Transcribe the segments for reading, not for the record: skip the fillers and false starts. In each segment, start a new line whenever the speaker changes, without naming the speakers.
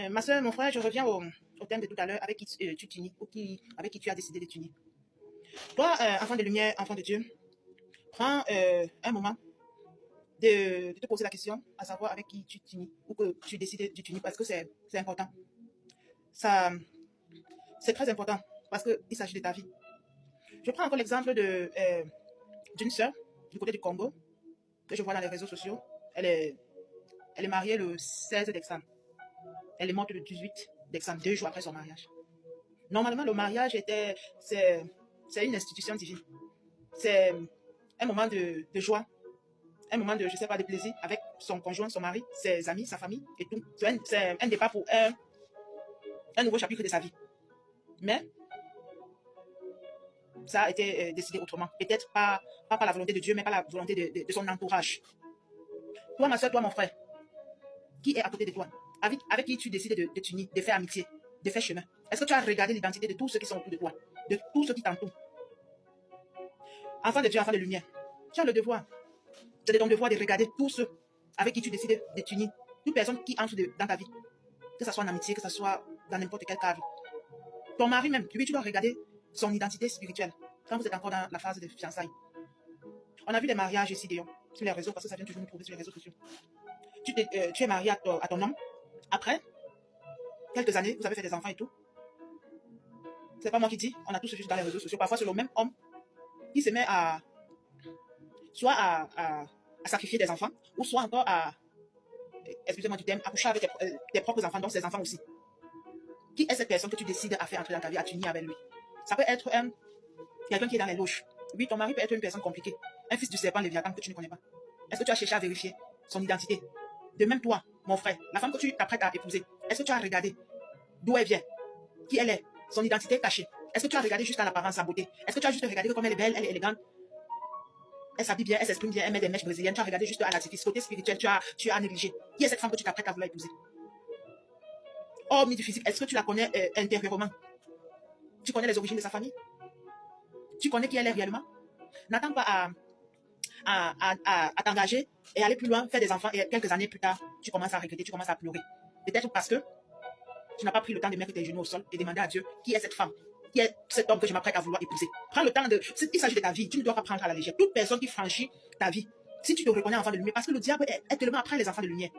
Ma soeur, mon frère, je reviens au thème de tout à l'heure avec qui tu t'unis ou avec qui tu as décidé de t'unir. Toi, enfant de lumière, enfant de Dieu, prends un moment de te poser la question, à savoir avec qui tu t'unis ou que tu décides de t'unir parce que c'est important. Ça, c'est très important parce qu'il s'agit de ta vie. Je prends encore l'exemple d'une sœur du côté du Congo que je vois dans les réseaux sociaux. Elle est mariée le 16 décembre. Elle est morte le 18 décembre, 2 jours après son mariage. Normalement, le mariage c'est une institution divine. C'est un moment de joie, un moment de, je sais pas, de plaisir avec son conjoint, son mari, ses amis, sa famille et tout. C'est un départ pour un nouveau chapitre de sa vie. Mais ça a été décidé autrement. Peut-être pas par la volonté de Dieu, mais par la volonté de son entourage. Toi, ma soeur, toi, mon frère, qui est à côté de toi, avec qui tu décides de t'unir, de faire amitié, de faire chemin. Est-ce que tu as regardé l'identité de tous ceux qui sont autour de toi, de tous ceux qui t'entourent? Enfant de Dieu, enfant de lumière, tu as le devoir, c'est de ton devoir de regarder tous ceux avec qui tu décides de t'unir, toute personne qui entre dans ta vie, que ce soit en amitié, que ce soit dans n'importe quel cadre. Ton mari même, lui, tu dois regarder son identité spirituelle quand vous êtes encore dans la phase de fiançailles. On a vu des mariages ici, sur les réseaux, parce que ça vient toujours nous trouver sur les réseaux sociaux. Tu es marié à ton homme. Après quelques années, vous avez fait des enfants et tout. C'est pas moi qui dis, on a tous vu dans les réseaux sociaux. Parfois, c'est le même homme qui se met soit à sacrifier des enfants, ou soit encore excusez-moi du terme, à coucher avec tes propres enfants, donc ses enfants aussi. Qui est cette personne que tu décides à faire entrer dans ta vie, à t'unir avec lui? Ça peut être quelqu'un qui est dans les loges. Oui, ton mari peut être une personne compliquée. Un fils du serpent Léviathan que tu ne connais pas. Est-ce que tu as cherché à vérifier son identité? De même toi, mon frère, la femme que tu t'apprêtes à épouser, est-ce que tu as regardé d'où elle vient, qui elle est, son identité cachée? Est-ce que tu as regardé juste à l'apparence, sa beauté? Est-ce que tu as juste regardé comme elle est belle, elle est élégante, elle s'habille bien, elle s'exprime bien, elle met des mèches brésiliennes? Tu as regardé juste à l'artifice, côté spirituel, tu as négligé. Qui est cette femme que tu t'apprêtes à vouloir épouser? Hormis du physique, est-ce que tu la connais intérieurement? Tu connais les origines de sa famille? Tu connais qui elle est réellement? N'attends pas à t'engager et aller plus loin, faire des enfants, et quelques années plus tard, tu commences à regretter, tu commences à pleurer. Peut-être parce que tu n'as pas pris le temps de mettre tes genoux au sol et demander à Dieu qui est cette femme, qui est cet homme que je m'apprête à vouloir épouser. Prends le temps il s'agit de ta vie, tu ne dois pas prendre à la légère. Toute personne qui franchit ta vie, si tu te reconnais enfant de lumière, parce que le diable est tellement après les enfants de lumière,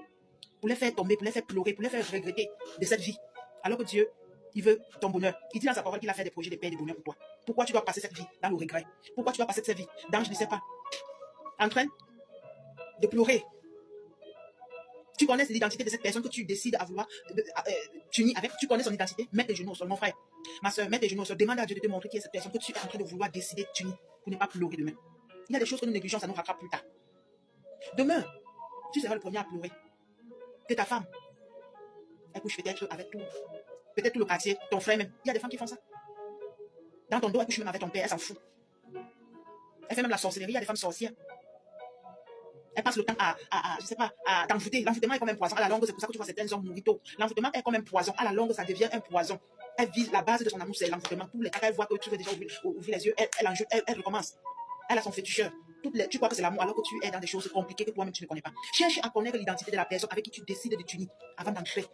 pour les faire tomber, pour les faire pleurer, pour les faire regretter de cette vie. Alors que Dieu, il veut ton bonheur. Il dit dans sa parole qu'il a fait des projets de paix et de bonheur pour toi. Pourquoi tu dois passer cette vie dans le regret? Pourquoi tu dois passer cette vie dans, je ne sais pas, en train de pleurer? Tu connais l'identité de cette personne que tu décides à vouloir t'unir avec. Tu connais son identité. Mets tes genoux au sol, mon frère. Ma soeur, mets tes genoux au sol. Demande à Dieu de te montrer qui est cette personne que tu es en train de vouloir décider de t'unir pour ne pas pleurer demain. Il y a des choses que nous négligeons, ça nous rattrape plus tard. Demain, tu seras le premier à pleurer. Que ta femme, elle couche peut-être avec peut-être tout le quartier, ton frère même. Il y a des femmes qui font ça. Dans ton dos, elle couche même avec ton père, elle s'en fout. Elle fait même la sorcellerie, il y a des femmes sorcières. Elle passe le temps je sais pas, à t'envoûter. L'envoûtement est comme un poison. À la longue, c'est pour ça que tu vois certains hommes mourir tôt. L'envoûtement est comme un poison. À la longue, ça devient un poison. Elle vise la base de son amour, c'est l'envoûtement. Tous les cas, elle voit que tu veux déjà ouvrir les yeux, elle recommence. Elle a son féticheur. Tu crois que c'est l'amour alors que tu es dans des choses compliquées que toi-même tu ne connais pas. Cherche à connaître l'identité de la personne avec qui tu décides de t'unir avant d'entrer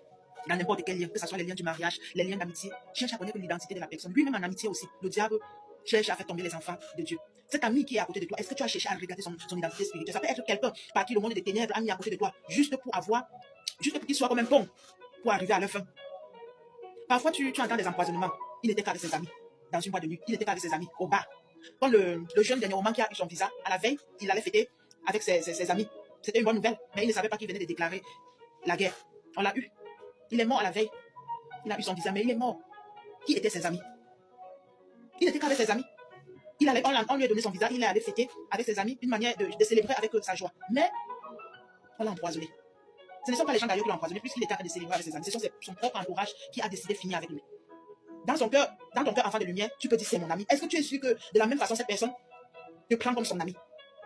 dans n'importe quel lien, que ce soit les liens du mariage, les liens d'amitié. Cherche à connaître l'identité de la personne. Lui-même en amitié aussi. Le diable cherche à faire tomber les enfants de Dieu. Cet ami qui est à côté de toi, est-ce que tu as cherché à regarder son identité spirituelle? Ça peut être quelqu'un par qui le monde des ténèbres a mis à côté de toi, juste pour qu'il soit comme un pont, pour arriver à leur fin. Parfois, tu entends des empoisonnements. Il n'était qu'avec ses amis, dans une boîte de nuit. Il n'était qu'avec ses amis, au bar. Quand le jeune dernièrement qui a eu son visa, à la veille, il allait fêter avec ses amis. C'était une bonne nouvelle, mais il ne savait pas qu'il venait de déclarer la guerre. On l'a eu. Il est mort à la veille. Il a eu son visa, mais il est mort. Qui étaient ses amis? Il n'était qu'avec ses amis. On lui a donné son visa, il est allé fêter avec ses amis, une manière de célébrer avec sa joie. Mais on l'a empoisonné. Ce ne sont pas les gens d'ailleurs qui l'ont empoisonné, puisqu'il était en train de célébrer avec ses amis. Ce sont son propre entourage qui a décidé de finir avec lui. Dans ton cœur, enfant de lumière, tu peux dire c'est mon ami. Est-ce que tu es sûr que de la même façon, cette personne te prend comme son ami,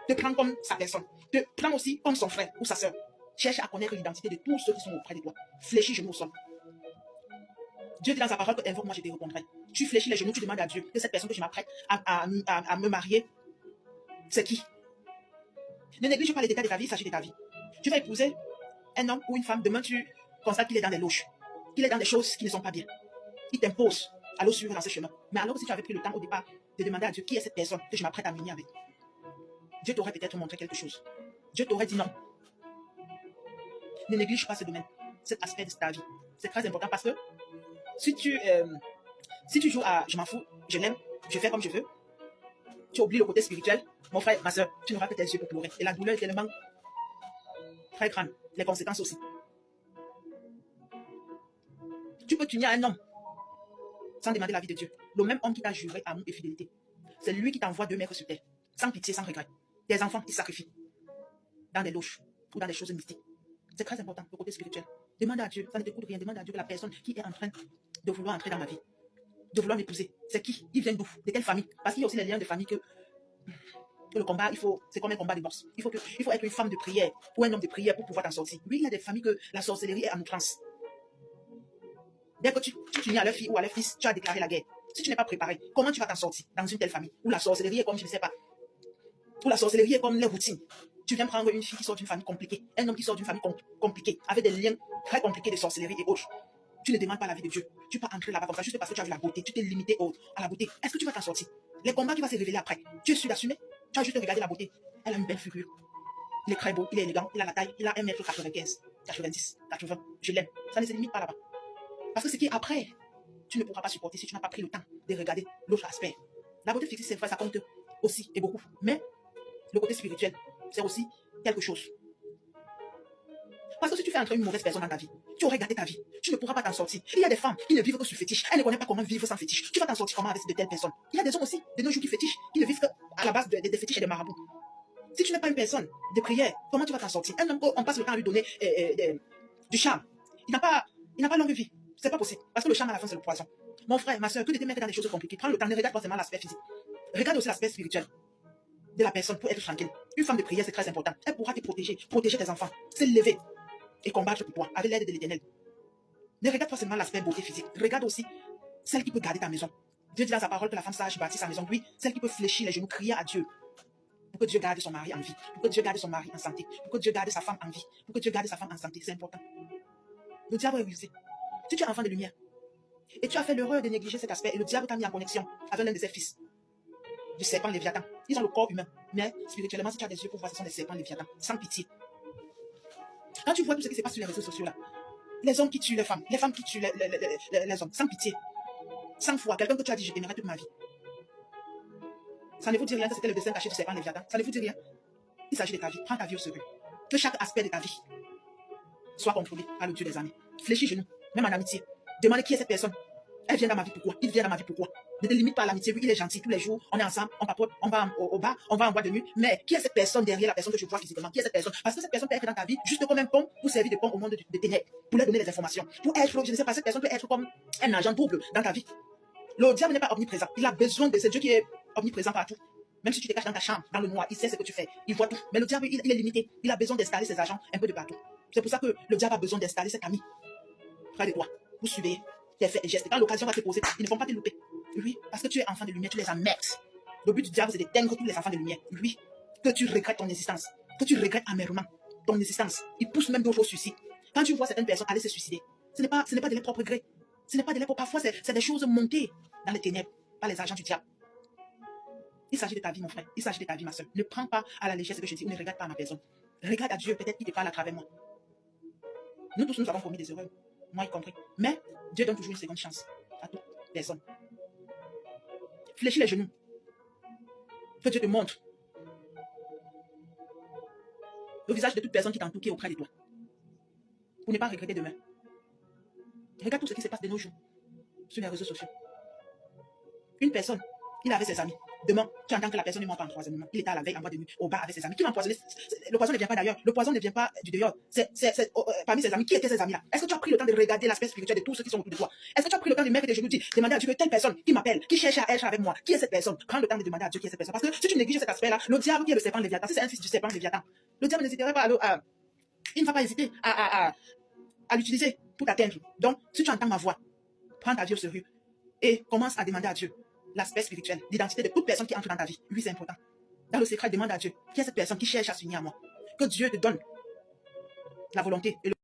te prend comme sa personne, te prend aussi comme son frère ou sa soeur? Cherche à connaître l'identité de tous ceux qui sont auprès de toi. Fléchis genoux au sol. Dieu dit dans sa parole que invoque, moi je te répondrai. Tu fléchis les genoux, tu demandes à Dieu que cette personne que je m'apprête à me marier, c'est qui? Ne néglige pas les détails de ta vie, il s'agit de ta vie. Tu vas épouser un homme ou une femme, demain tu constates qu'il est dans des loges. qu'il est dans des choses qui ne sont pas bien. Il t'impose à le suivre dans ce chemin. Mais alors que si tu avais pris le temps au départ de demander à Dieu qui est cette personne que je m'apprête à m'unir avec, Dieu t'aurait peut-être montré quelque chose. Dieu t'aurait dit non. Ne néglige pas ce domaine, cet aspect de ta vie. C'est très important parce que si tu joues à je m'en fous, je l'aime, je fais comme je veux, tu oublies le côté spirituel, mon frère, ma soeur, tu n'auras que tes yeux pour pleurer. Et la douleur est tellement très grande. Les conséquences aussi. Tu peux t'unir à un homme sans demander l'avis de Dieu. Le même homme qui t'a juré amour et fidélité. C'est lui qui t'envoie 2 mètres sur terre, sans pitié, sans regret. Tes enfants, ils sacrifient dans des loges ou dans des choses mystiques. C'est très important, le côté spirituel. Demande à Dieu, ça ne te coûte rien. Demande à Dieu que la personne qui est en train de vouloir entrer dans ma vie, de vouloir m'épouser, c'est qui? Il vient d'où? De quelle famille? Parce qu'il y a aussi les liens de famille que le combat, c'est comme un combat de boxe. Il faut être une femme de prière ou un homme de prière pour pouvoir t'en sortir. Oui, il y a des familles que la sorcellerie est en outrance. Dès que tu t'unis à leur fille ou à leur fils, tu as déclaré la guerre. Si tu n'es pas préparé, comment tu vas t'en sortir dans une telle famille où la sorcellerie est comme, je ne sais pas, où la sorcellerie est comme les routines? Tu viens prendre une fille qui sort d'une famille compliquée, un homme qui sort d'une famille compliquée, avec des liens très compliqués de sorcellerie et autres. Tu ne demandes pas l'avis de Dieu. Tu peux entrer là-bas comme ça juste parce que tu as vu la beauté. Tu t'es limité à la beauté. Est-ce que tu vas t'en sortir? Les combats qui vont se révéler après. Tu es sûr d'assumer? Tu as juste regardé la beauté. Elle a une belle figure. Il est très beau, il est élégant, il a la taille, il a 1m95, 90, 80. Je l'aime. Ça ne se limite pas là-bas. Parce que ce qui est après, tu ne pourras pas supporter si tu n'as pas pris le temps de regarder l'autre aspect. La beauté physique, c'est vrai, ça compte aussi et beaucoup. Mais le côté spirituel, c'est aussi quelque chose. Parce que si tu fais entrer une mauvaise personne dans ta vie, tu aurais gâté ta vie. Tu ne pourras pas t'en sortir. Il y a des femmes qui ne vivent que sur fétiche. Elles ne connaissent pas comment vivre sans fétiche. Tu vas t'en sortir comment avec de telles personnes? Il y a des hommes aussi, de nos jours qui fétichent, qui ne vivent qu'à la base des fétiches et des marabouts. Si tu n'es pas une personne de prière, comment tu vas t'en sortir? Un homme qu'on passe le temps à lui donner du charme, il n'a pas longue vie. C'est pas possible. Parce que le charme à la fin, c'est le poison. Mon frère, ma soeur, que de te mettre dans des choses compliquées. Prends le temps, ne regarde pas seulement l'aspect physique. Regarde aussi l'aspect spirituel de la personne pour être tranquille. Une femme de prière, c'est très important. Elle pourra te protéger tes enfants, s'élever et combattre pour toi avec l'aide de l'Éternel. Ne regarde pas seulement l'aspect beauté physique. Regarde aussi celle qui peut garder ta maison. Dieu dit dans sa parole que la femme sage bâtit sa maison. Oui, celle qui peut fléchir les genoux, crier à Dieu pour que Dieu garde son mari en vie, pour que Dieu garde son mari en santé, pour que Dieu garde sa femme en vie, pour que Dieu garde sa femme en santé. C'est important. Le diable est rusé. Si tu es enfant de lumière et tu as fait l'erreur de négliger cet aspect et le diable t'a mis en connexion avec l'un de ses fils, du serpent Léviathan. Ils ont le corps humain, mais spirituellement, si tu as des yeux pour voir, ce sont des serpents Léviathan, sans pitié. Quand tu vois tout ce qui se passe sur les réseaux sociaux là, les hommes qui tuent les femmes qui tuent les hommes, sans pitié, sans foi, quelqu'un que tu as dit je t'aimerai toute ma vie. Ça ne vous dit rien que c'était le destin caché du serpent Léviathan. Ça ne vous dit rien. Il s'agit de ta vie. Prends ta vie au sérieux. Que chaque aspect de ta vie soit contrôlé par le Dieu des armées. Fléchis genoux, même en amitié. Demande qui est cette personne. Elle vient dans ma vie pourquoi? Il vient dans ma vie pourquoi? Ne te limite pas à l'amitié. Oui, il est gentil tous les jours. On est ensemble, on papote, on va au bar, on va en boîte de nuit. Mais qui est cette personne derrière la personne que je vois physiquement? Qui est cette personne? Parce que cette personne peut être dans ta vie juste comme un pont pour servir de pont au monde de ténèbres, pour leur donner les informations. Pour être, je ne sais pas, cette personne peut être comme un agent double dans ta vie. Le diable n'est pas omniprésent. Il a besoin de ce Dieu qui est omniprésent partout. Même si tu te caches dans ta chambre, dans le noir, il sait ce que tu fais. Il voit tout. Mais le diable, il est limité. Il a besoin d'installer ses agents un peu de partout. C'est pour ça que le diable a besoin d'installer ses amis près de toi pour surveiller tes faits et gestes. Et quand l'occasion va te poser, ils ne vont pas te louper. Oui, parce que tu es enfant de lumière, tu les emmerdes. Le but du diable, c'est d'éteindre tous les enfants de lumière. Oui, que tu regrettes ton existence, que tu regrettes amèrement ton existence. Il pousse même d'autres au suicide. Quand tu vois certaines personnes aller se suicider, ce n'est pas de leur propre gré. Ce n'est pas de leur propre. Parfois, c'est des choses montées dans les ténèbres par les agents du diable. Il s'agit de ta vie, mon frère. Il s'agit de ta vie, ma soeur. Ne prends pas à la légère ce que je dis ou ne regarde pas à ma personne. Regarde à Dieu, peut-être qu'il te parle à travers moi. Nous tous, nous avons commis des erreurs, moi y compris. Mais Dieu donne toujours une seconde chance à toute personne. Fléchis les genoux. Que Dieu te montre le visage de toute personne qui t'entoure, qui est auprès de toi. Pour ne pas regretter demain. Regarde tout ce qui se passe de nos jours sur les réseaux sociaux. Une personne, il avait ses amis. Demain, tu entends que la personne est morte en empoisonnement. Il était à la veille en boîte de nuit, au bar avec ses amis. Qui l'a empoisonné? Le poison ne vient pas d'ailleurs. Le poison ne vient pas du dehors. C'est parmi ses amis. Qui étaient ces amis-là? Est-ce que tu as pris le temps de regarder l'aspect spirituel de tous ceux qui sont autour de toi? Est-ce que tu as pris le temps de mettre des genoux, demander à Dieu que telle personne qui m'appelle, qui cherche à être avec moi, qui est cette personne? Prends le temps de demander à Dieu qui est cette personne. Parce que si tu négliges cet aspect-là, le diable qui est le serpent Léviathan, si c'est un fils du serpent Léviathan, le diable n'hésiterait pas il ne va pas hésiter à l'utiliser pour t'atteindre. Donc, si tu entends ma voix, prends ta vie au sérieux et commence à demander à Dieu l'aspect spirituel, l'identité de toute personne qui entre dans ta vie. Oui, c'est important. Dans le secret, demande à Dieu qui est cette personne qui cherche à s'unir à moi. Que Dieu te donne la volonté et le